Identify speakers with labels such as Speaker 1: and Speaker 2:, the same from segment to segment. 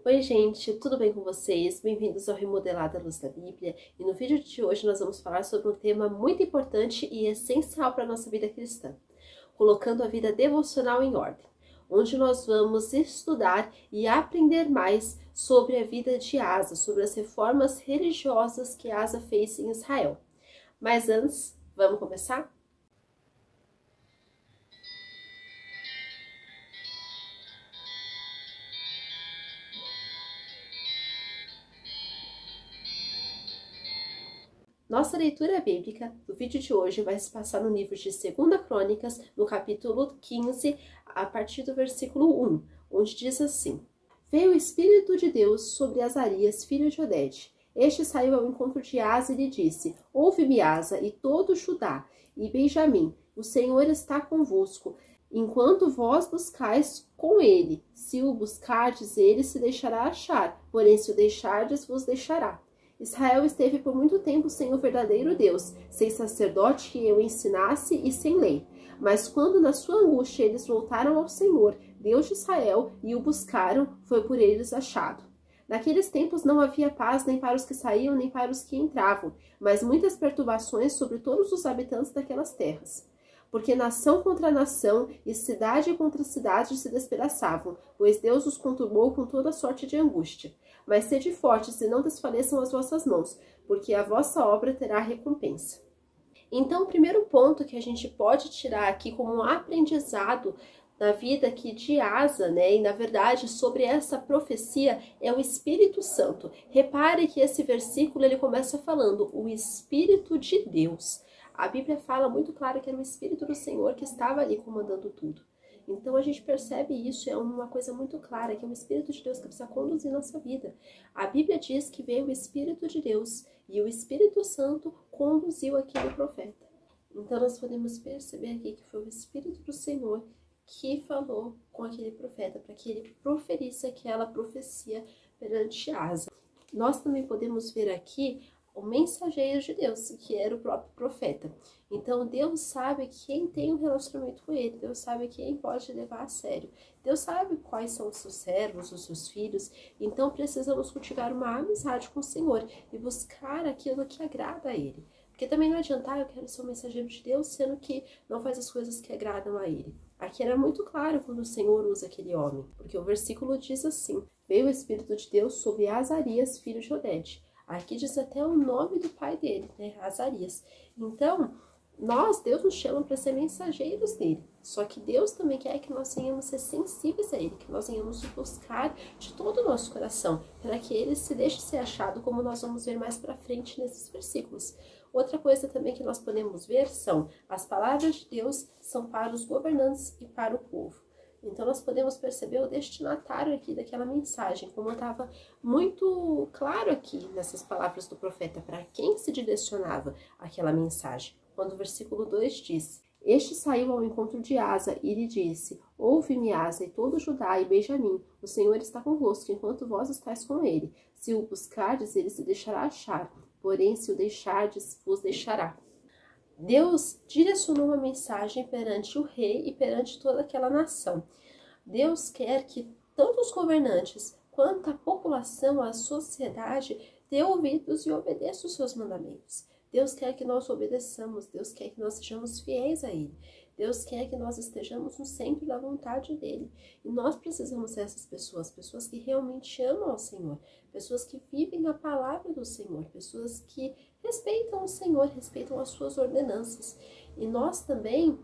Speaker 1: Oi gente, tudo bem com vocês? Bem-vindos ao Remodelado à Luz da Bíblia. E no vídeo de hoje nós vamos falar sobre um tema muito importante e essencial para a nossa vida cristã, colocando a vida devocional em ordem, onde nós vamos estudar e aprender mais sobre a vida de Asa, sobre as reformas religiosas que Asa fez em Israel. Mas antes, vamos começar? Nossa leitura bíblica do vídeo de hoje vai se passar no livro de 2 Crônicas, no capítulo 15, a partir do versículo 1, onde diz assim: Veio o Espírito de Deus sobre Azarias, filho de Odede. Este saiu ao encontro de Asa e lhe disse: Ouve-me, Asa, e todo Judá, e Benjamim, o Senhor está convosco, enquanto vós buscais com ele. Se o buscardes, ele se deixará achar, porém se o deixardes, vos deixará. Israel esteve por muito tempo sem o verdadeiro Deus, sem sacerdote que o ensinasse e sem lei. Mas quando na sua angústia eles voltaram ao Senhor, Deus de Israel, e o buscaram, foi por eles achado. Naqueles tempos não havia paz nem para os que saíam nem para os que entravam, mas muitas perturbações sobre todos os habitantes daquelas terras. Porque nação contra nação e cidade contra cidade se despedaçavam, pois Deus os conturbou com toda sorte de angústia. Mas sede fortes e não desfaleçam as vossas mãos, porque a vossa obra terá recompensa. Então, o primeiro ponto que a gente pode tirar aqui como um aprendizado na vida aqui de Asa, e na verdade sobre essa profecia, é o Espírito Santo. Repare que esse versículo ele começa falando o Espírito de Deus. A Bíblia fala muito claro que era o Espírito do Senhor que estava ali comandando tudo. Então a gente percebe isso, é uma coisa muito clara, que é o Espírito de Deus que precisa conduzir nossa vida. A Bíblia diz que veio o Espírito de Deus e o Espírito Santo conduziu aquele profeta. Então nós podemos perceber aqui que foi o Espírito do Senhor que falou com aquele profeta, para que ele proferisse aquela profecia perante Asa. Nós também podemos ver aqui o mensageiro de Deus, que era o próprio profeta. Então Deus sabe quem tem um relacionamento com ele, Deus sabe quem pode levar a sério, Deus sabe quais são os seus servos, os seus filhos. Então precisamos cultivar uma amizade com o Senhor e buscar aquilo que agrada a ele. Porque também não adianta, eu quero ser um mensageiro de Deus, sendo que não faz as coisas que agradam a ele. Aqui era muito claro quando o Senhor usa aquele homem, porque o versículo diz assim: Veio o Espírito de Deus sobre Azarias, filho de Odede. Aqui diz até o nome do pai dele, Azarias. Então, Deus nos chama para ser mensageiros dele. Só que Deus também quer que nós venhamos ser sensíveis a ele, que nós venhamos buscar de todo o nosso coração, para que ele se deixe ser achado, como nós vamos ver mais para frente nesses versículos. Outra coisa também que nós podemos ver são as palavras de Deus são para os governantes e para o povo. Então nós podemos perceber o destinatário aqui daquela mensagem, como estava muito claro aqui nessas palavras do profeta, para quem se direcionava aquela mensagem. Quando o versículo 2 diz: Este saiu ao encontro de Asa e lhe disse: Ouve-me, Asa, e todo Judá e Benjamim, o Senhor está convosco, enquanto vós estáis com ele. Se o buscardes, ele se deixará achar, porém se o deixardes, vos deixará. Deus direcionou uma mensagem perante o rei e perante toda aquela nação. Deus quer que tanto os governantes quanto a população, a sociedade, dê ouvidos e obedeça os seus mandamentos. Deus quer que nós obedeçamos, Deus quer que nós sejamos fiéis a Ele. Deus quer que nós estejamos no centro da vontade dEle. E nós precisamos ser essas pessoas, pessoas que realmente amam ao Senhor, pessoas que vivem a palavra do Senhor, pessoas que respeitam o Senhor, respeitam as suas ordenanças. E nós também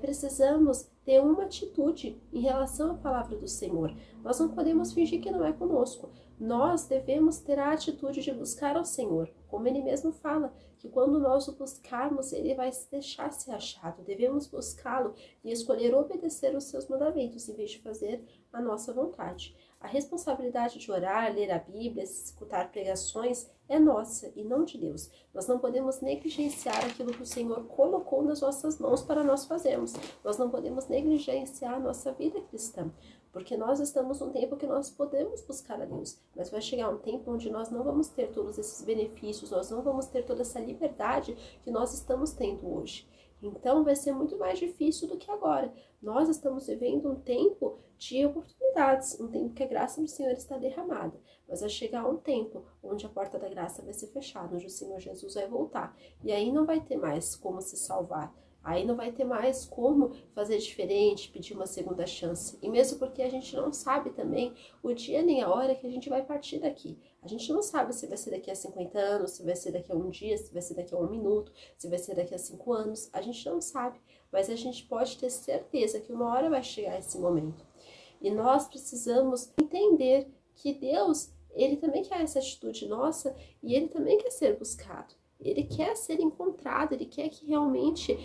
Speaker 1: precisamos ter uma atitude em relação à palavra do Senhor. Nós não podemos fingir que não é conosco. Nós devemos ter a atitude de buscar ao Senhor, como Ele mesmo fala, que quando nós o buscarmos, Ele vai se deixar ser achado. Devemos buscá-lo e escolher obedecer os seus mandamentos, em vez de fazer a nossa vontade. A responsabilidade de orar, ler a Bíblia, escutar pregações é nossa e não de Deus. Nós não podemos negligenciar aquilo que o Senhor colocou nas nossas mãos para nós fazermos. Nós não podemos negligenciar a nossa vida cristã, porque nós estamos num tempo que nós podemos buscar a Deus, mas vai chegar um tempo onde nós não vamos ter todos esses benefícios, nós não vamos ter toda essa liberdade que nós estamos tendo hoje. Então vai ser muito mais difícil do que agora. Nós estamos vivendo um tempo de oportunidades, um tempo que a graça do Senhor está derramada. Mas vai chegar um tempo onde a porta da graça vai ser fechada, onde o Senhor Jesus vai voltar. E aí não vai ter mais como se salvar. Aí não vai ter mais como fazer diferente, pedir uma segunda chance. E mesmo porque a gente não sabe também o dia nem a hora que a gente vai partir daqui. A gente não sabe se vai ser daqui a 50 anos, se vai ser daqui a um dia, se vai ser daqui a um minuto, se vai ser daqui a 5 anos. A gente não sabe, mas a gente pode ter certeza que uma hora vai chegar esse momento. E nós precisamos entender que Deus, Ele também quer essa atitude nossa e Ele também quer ser buscado. Ele quer ser encontrado, Ele quer que realmente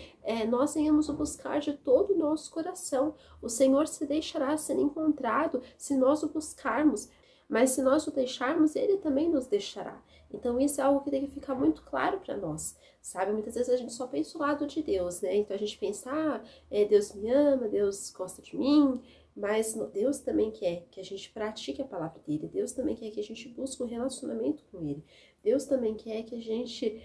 Speaker 1: nós venhamos o buscar de todo o nosso coração. O Senhor se deixará ser encontrado se nós o buscarmos, mas se nós o deixarmos, Ele também nos deixará. Então isso é algo que tem que ficar muito claro para nós, sabe? Muitas vezes a gente só pensa o lado de Deus, né? Então a gente pensa, Deus me ama, Deus gosta de mim, mas Deus também quer que a gente pratique a palavra dele, Deus também quer que a gente busque um relacionamento com ele, Deus também quer que a gente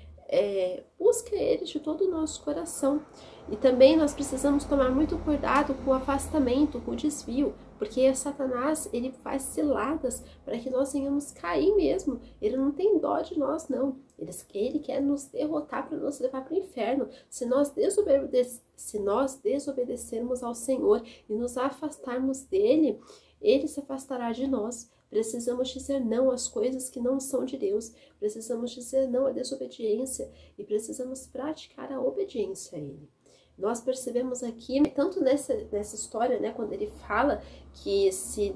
Speaker 1: busque ele de todo o nosso coração. E também nós precisamos tomar muito cuidado com o afastamento, com o desvio, porque Satanás, ele faz ciladas para que nós venhamos cair mesmo. Ele não tem dó de nós, não. Ele quer nos derrotar para nos levar para o inferno. Se nós desobedecermos ao Senhor e nos afastarmos dele, ele se afastará de nós. Precisamos dizer não às coisas que não são de Deus. Precisamos dizer não à desobediência e precisamos praticar a obediência a ele. Nós percebemos aqui, tanto nessa história, né, quando ele fala que se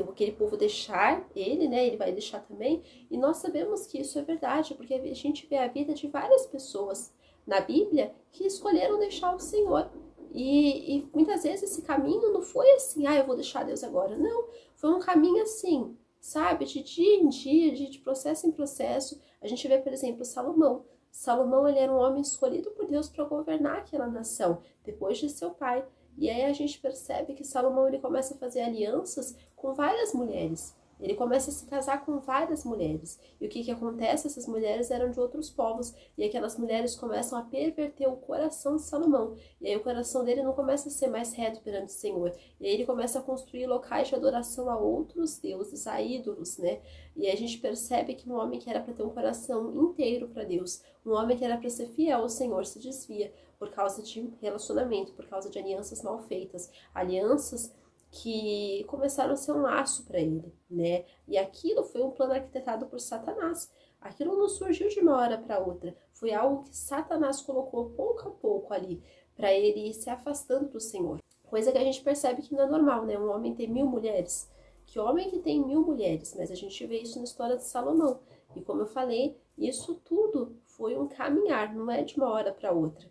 Speaker 1: aquele povo deixar ele, né, ele vai deixar também, e nós sabemos que isso é verdade, porque a gente vê a vida de várias pessoas na Bíblia que escolheram deixar o Senhor. E muitas vezes esse caminho não foi assim, eu vou deixar Deus agora. Não, foi um caminho assim, sabe, de dia em dia, de processo em processo. A gente vê, por exemplo, Salomão. Salomão, ele era um homem escolhido por Deus para governar aquela nação, depois de seu pai. E aí a gente percebe que Salomão, ele começa a fazer alianças com várias mulheres. Ele começa a se casar com várias mulheres. E o que acontece? Essas mulheres eram de outros povos. E aquelas mulheres começam a perverter o coração de Salomão. E aí o coração dele não começa a ser mais reto perante o Senhor. E aí ele começa a construir locais de adoração a outros deuses, a ídolos, né? E aí a gente percebe que um homem que era para ter um coração inteiro para Deus, um homem que era para ser fiel ao Senhor, se desvia por causa de relacionamento, por causa de alianças mal feitas. Alianças que começaram a ser um laço para ele, né? E aquilo foi um plano arquitetado por Satanás. Aquilo não surgiu de uma hora para outra. Foi algo que Satanás colocou pouco a pouco ali, para ele ir se afastando do Senhor. Coisa que a gente percebe que não é normal, né? Um homem ter 1000 mulheres. Que homem que tem 1000 mulheres? Mas a gente vê isso na história de Salomão. E como eu falei, isso tudo foi um caminhar, não é de uma hora para outra.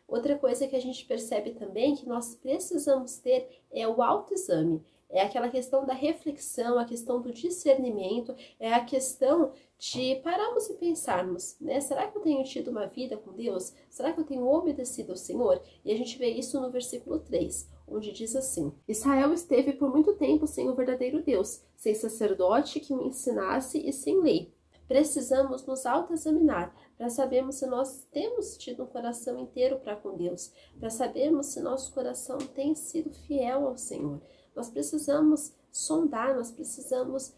Speaker 1: Outra coisa que a gente percebe também que nós precisamos ter é o autoexame. É aquela questão da reflexão, a questão do discernimento, é a questão de pararmos e pensarmos, né? Será que eu tenho tido uma vida com Deus? Será que eu tenho obedecido ao Senhor? E a gente vê isso no versículo 3, onde diz assim: Israel esteve por muito tempo sem o verdadeiro Deus, sem sacerdote que o ensinasse e sem lei. Precisamos nos autoexaminar para sabermos se nós temos tido um coração inteiro para com Deus, para sabermos se nosso coração tem sido fiel ao Senhor. Nós precisamos sondar, nós precisamos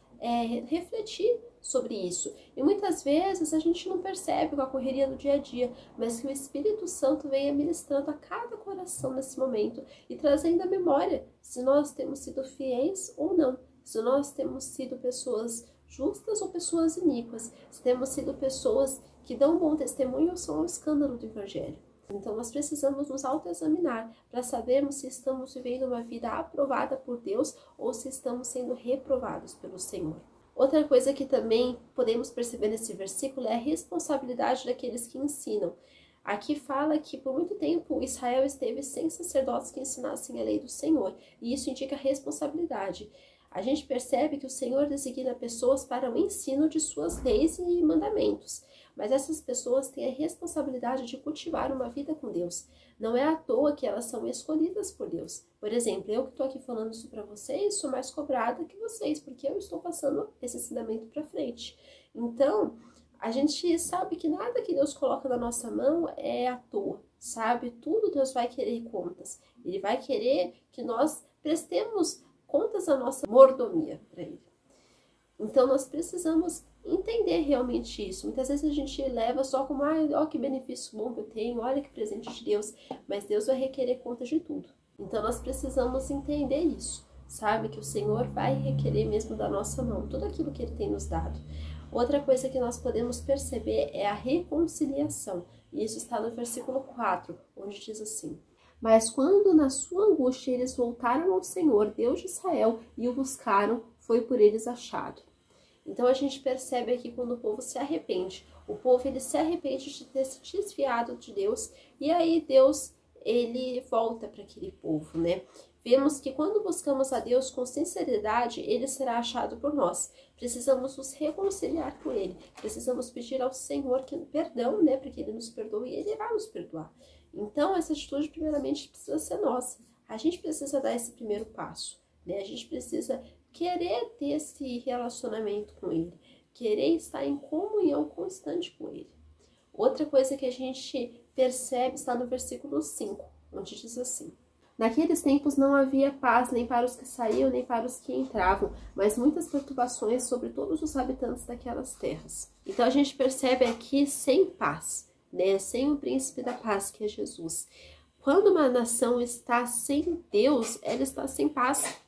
Speaker 1: refletir sobre isso. E muitas vezes a gente não percebe com a correria do dia a dia, mas que o Espírito Santo venha ministrando a cada coração nesse momento e trazendo a memória se nós temos sido fiéis ou não, se nós temos sido pessoas justas ou pessoas iníquas, se temos sido pessoas que dão um bom testemunho ou são um escândalo do Evangelho. Então nós precisamos nos autoexaminar para sabermos se estamos vivendo uma vida aprovada por Deus ou se estamos sendo reprovados pelo Senhor. Outra coisa que também podemos perceber nesse versículo é a responsabilidade daqueles que ensinam. Aqui fala que por muito tempo Israel esteve sem sacerdotes que ensinassem a lei do Senhor, e isso indica responsabilidade. A gente percebe que o Senhor designa pessoas para o ensino de suas leis e mandamentos, mas essas pessoas têm a responsabilidade de cultivar uma vida com Deus. Não é à toa que elas são escolhidas por Deus. Por exemplo, eu que estou aqui falando isso para vocês, sou mais cobrada que vocês, porque eu estou passando esse ensinamento para frente. Então, a gente sabe que nada que Deus coloca na nossa mão é à toa. sabe? Tudo Deus vai querer contas. Ele vai querer que nós prestemos contas da nossa mordomia para Ele. Então nós precisamos entender realmente isso. Muitas vezes a gente leva só como, olha que benefício bom que eu tenho, olha que presente de Deus, mas Deus vai requerer contas de tudo. Então nós precisamos entender isso, sabe? Que o Senhor vai requerer mesmo da nossa mão, tudo aquilo que Ele tem nos dado. Outra coisa que nós podemos perceber é a reconciliação. E isso está no versículo 4, onde diz assim: mas quando na sua angústia eles voltaram ao Senhor, Deus de Israel, e o buscaram, foi por eles achado. Então a gente percebe aqui quando o povo se arrepende. O povo ele se arrepende de ter se desviado de Deus, e aí Deus ele volta para aquele povo, né? Vemos que quando buscamos a Deus com sinceridade, Ele será achado por nós. Precisamos nos reconciliar com Ele. Precisamos pedir ao Senhor perdão, né? Para que Ele nos perdoe e Ele irá nos perdoar. Então, essa atitude, primeiramente, precisa ser nossa. A gente precisa dar esse primeiro passo, né? A gente precisa querer ter esse relacionamento com Ele. Querer estar em comunhão constante com Ele. Outra coisa que a gente percebe está no versículo 5, onde diz assim: naqueles tempos não havia paz nem para os que saíam, nem para os que entravam, mas muitas perturbações sobre todos os habitantes daquelas terras. Então a gente percebe aqui sem paz, né? Sem o príncipe da paz, que é Jesus. Quando uma nação está sem Deus, ela está sem paz.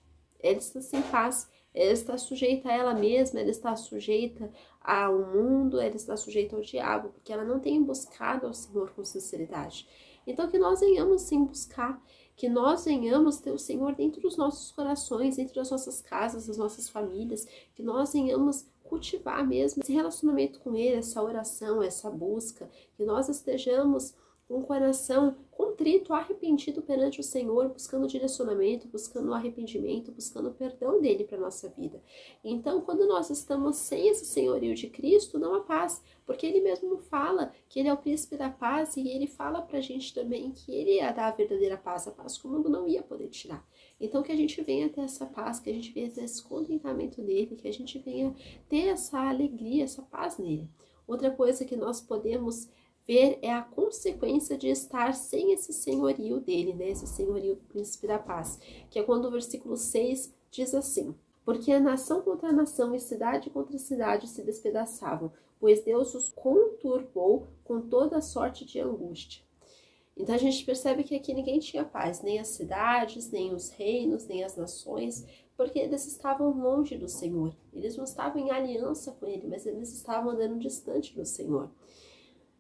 Speaker 1: Ela está sem paz. Ela está sujeita a ela mesma, ela está sujeita ao mundo, ela está sujeita ao diabo, porque ela não tem buscado ao Senhor com sinceridade. Então que nós venhamos sim buscar, que nós venhamos ter o Senhor dentro dos nossos corações, dentro das nossas casas, das nossas famílias, que nós venhamos cultivar mesmo esse relacionamento com Ele, essa oração, essa busca, que nós estejamos com o coração contrito, arrependido perante o Senhor, buscando direcionamento, buscando arrependimento, buscando o perdão dele para a nossa vida. Então, quando nós estamos sem esse senhorio de Cristo, não há paz, porque Ele mesmo fala que Ele é o príncipe da paz, e Ele fala para a gente também que Ele ia dar a verdadeira paz, a paz que o mundo não ia poder tirar. Então, que a gente venha ter essa paz, que a gente venha ter esse contentamento nele, que a gente venha ter essa alegria, essa paz nele. Outra coisa que nós podemos ver é a consequência de estar sem esse senhorio dele, né? Esse senhorio do príncipe da paz, que é quando o versículo 6 diz assim: porque a nação contra a nação e cidade contra cidade se despedaçavam, pois Deus os conturbou com toda sorte de angústia. Então a gente percebe que aqui ninguém tinha paz, nem as cidades, nem os reinos, nem as nações, porque eles estavam longe do Senhor. Eles não estavam em aliança com Ele, mas eles estavam andando distante do Senhor.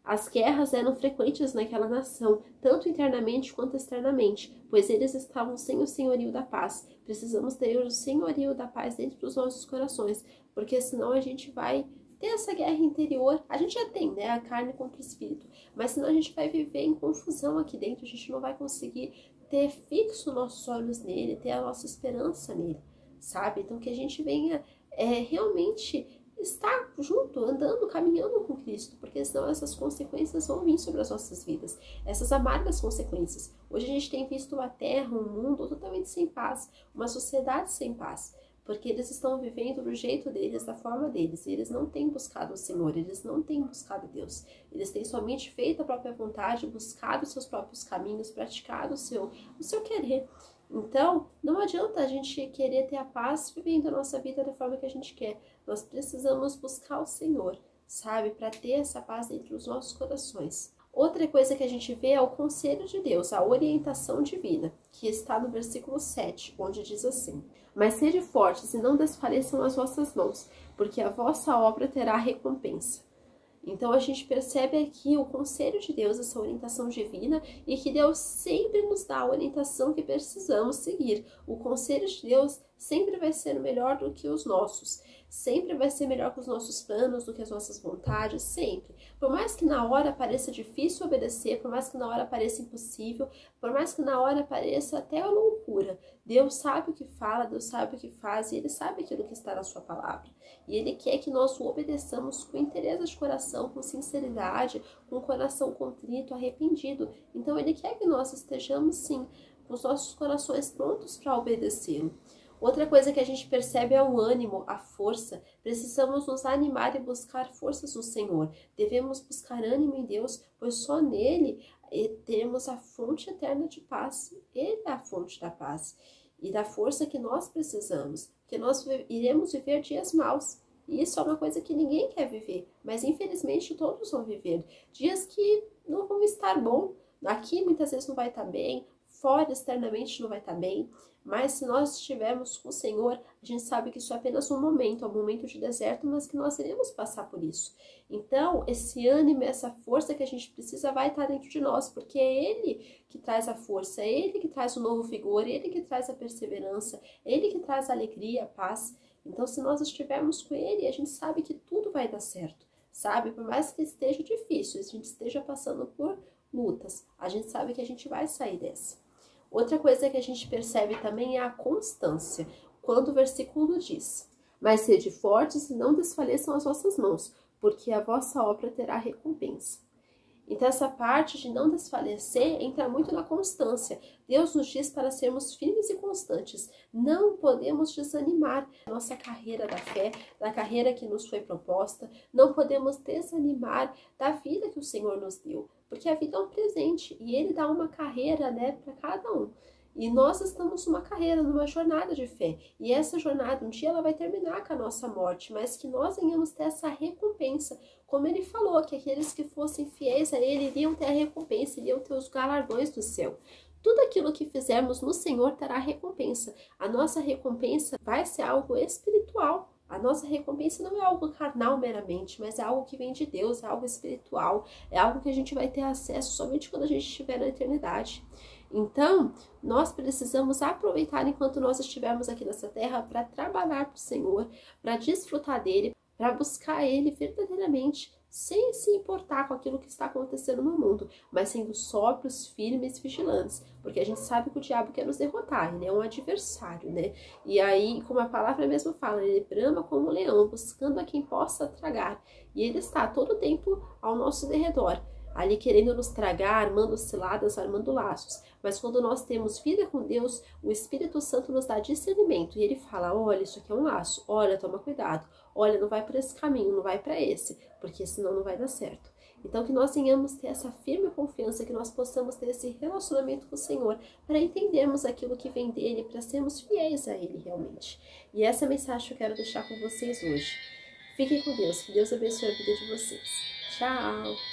Speaker 1: As guerras eram frequentes naquela nação, tanto internamente quanto externamente, pois eles estavam sem o senhorio da paz. Precisamos ter o senhorio da paz dentro dos nossos corações, porque senão a gente vai ter essa guerra interior. A gente já tem, né, a carne contra o espírito, mas senão a gente vai viver em confusão aqui dentro, a gente não vai conseguir ter fixo nossos olhos nele, ter a nossa esperança nele, sabe? Então que a gente venha realmente estar junto, andando, caminhando com Cristo, porque senão essas consequências vão vir sobre as nossas vidas, essas amargas consequências. Hoje a gente tem visto a terra, um mundo totalmente sem paz, uma sociedade sem paz, porque eles estão vivendo do jeito deles, da forma deles, e eles não têm buscado o Senhor, eles não têm buscado Deus, eles têm somente feito a própria vontade, buscado os seus próprios caminhos, praticado o seu querer. Então, não adianta a gente querer ter a paz vivendo a nossa vida da forma que a gente quer. Nós precisamos buscar o Senhor, sabe? Para ter essa paz dentro dos nossos corações. Outra coisa que a gente vê é o conselho de Deus, a orientação divina, que está no versículo 7, onde diz assim: mas sede fortes e não desfaleçam as vossas mãos, porque a vossa obra terá recompensa. Então a gente percebe aqui o conselho de Deus, essa orientação divina, e que Deus sempre nos dá a orientação que precisamos seguir. O conselho de Deus sempre vai ser melhor do que os nossos, sempre vai ser melhor que os nossos planos, do que as nossas vontades, sempre. Por mais que na hora pareça difícil obedecer, por mais que na hora pareça impossível, por mais que na hora pareça até a loucura, Deus sabe o que fala, Deus sabe o que faz, e Ele sabe aquilo que está na sua palavra. E Ele quer que nós o obedeçamos com interesse de coração, com sinceridade, com o coração contrito, arrependido. Então Ele quer que nós estejamos, sim, com os nossos corações prontos para obedecê-lo. Outra coisa que a gente percebe é o ânimo, a força. Precisamos nos animar e buscar forças no Senhor. Devemos buscar ânimo em Deus, pois só nele e temos a fonte eterna de paz. Ele é a fonte da paz e da força que nós precisamos, porque nós iremos viver dias maus. E isso é uma coisa que ninguém quer viver, mas infelizmente todos vão viver. Dias que não vão estar bom, aqui muitas vezes não vai estar bem, fora externamente não vai estar bem, mas se nós estivermos com o Senhor, a gente sabe que isso é apenas um momento, é um momento de deserto, mas que nós iremos passar por isso. Então, esse ânimo, essa força que a gente precisa vai estar dentro de nós, porque é Ele que traz a força, é Ele que traz o novo vigor, é Ele que traz a perseverança, é Ele que traz a alegria, a paz. Então, se nós estivermos com Ele, a gente sabe que tudo vai dar certo, sabe? Por mais que esteja difícil, a gente esteja passando por lutas, a gente sabe que a gente vai sair dessa. Outra coisa que a gente percebe também é a constância, quando o versículo diz: mas sede fortes e não desfaleçam as vossas mãos, porque a vossa obra terá recompensa. Então, essa parte de não desfalecer entra muito na constância. Deus nos diz para sermos firmes e constantes. Não podemos desanimar da nossa carreira da fé, da carreira que nos foi proposta. Não podemos desanimar da vida que o Senhor nos deu. Porque a vida é um presente e Ele dá uma carreira, para cada um. E nós estamos numa carreira, numa jornada de fé. E essa jornada, um dia ela vai terminar com a nossa morte, mas que nós venhamos ter essa recompensa. Como Ele falou, que aqueles que fossem fiéis a Ele iriam ter a recompensa, iriam ter os galardões do céu. Tudo aquilo que fizermos no Senhor terá recompensa. A nossa recompensa vai ser algo espiritual. A nossa recompensa não é algo carnal meramente, mas é algo que vem de Deus, é algo espiritual. É algo que a gente vai ter acesso somente quando a gente estiver na eternidade. Então, nós precisamos aproveitar enquanto nós estivermos aqui nessa terra para trabalhar para o Senhor, para desfrutar dele, para buscar ele verdadeiramente, sem se importar com aquilo que está acontecendo no mundo, mas sendo sóbrios, firmes e vigilantes, porque a gente sabe que o diabo quer nos derrotar, ele é um adversário, E aí, como a palavra mesmo fala, ele brama como um leão, buscando a quem possa tragar, e ele está todo o tempo ao nosso derredor, ali querendo nos tragar, armando ciladas, armando laços. Mas quando nós temos vida com Deus, o Espírito Santo nos dá discernimento. E Ele fala, olha, isso aqui é um laço. Olha, toma cuidado. Olha, não vai para esse caminho, não vai para esse. Porque senão não vai dar certo. Então que nós venhamos ter essa firme confiança, que nós possamos ter esse relacionamento com o Senhor, para entendermos aquilo que vem dEle, para sermos fiéis a Ele realmente. E essa mensagem que eu quero deixar com vocês hoje. Fiquem com Deus, que Deus abençoe a vida de vocês. Tchau!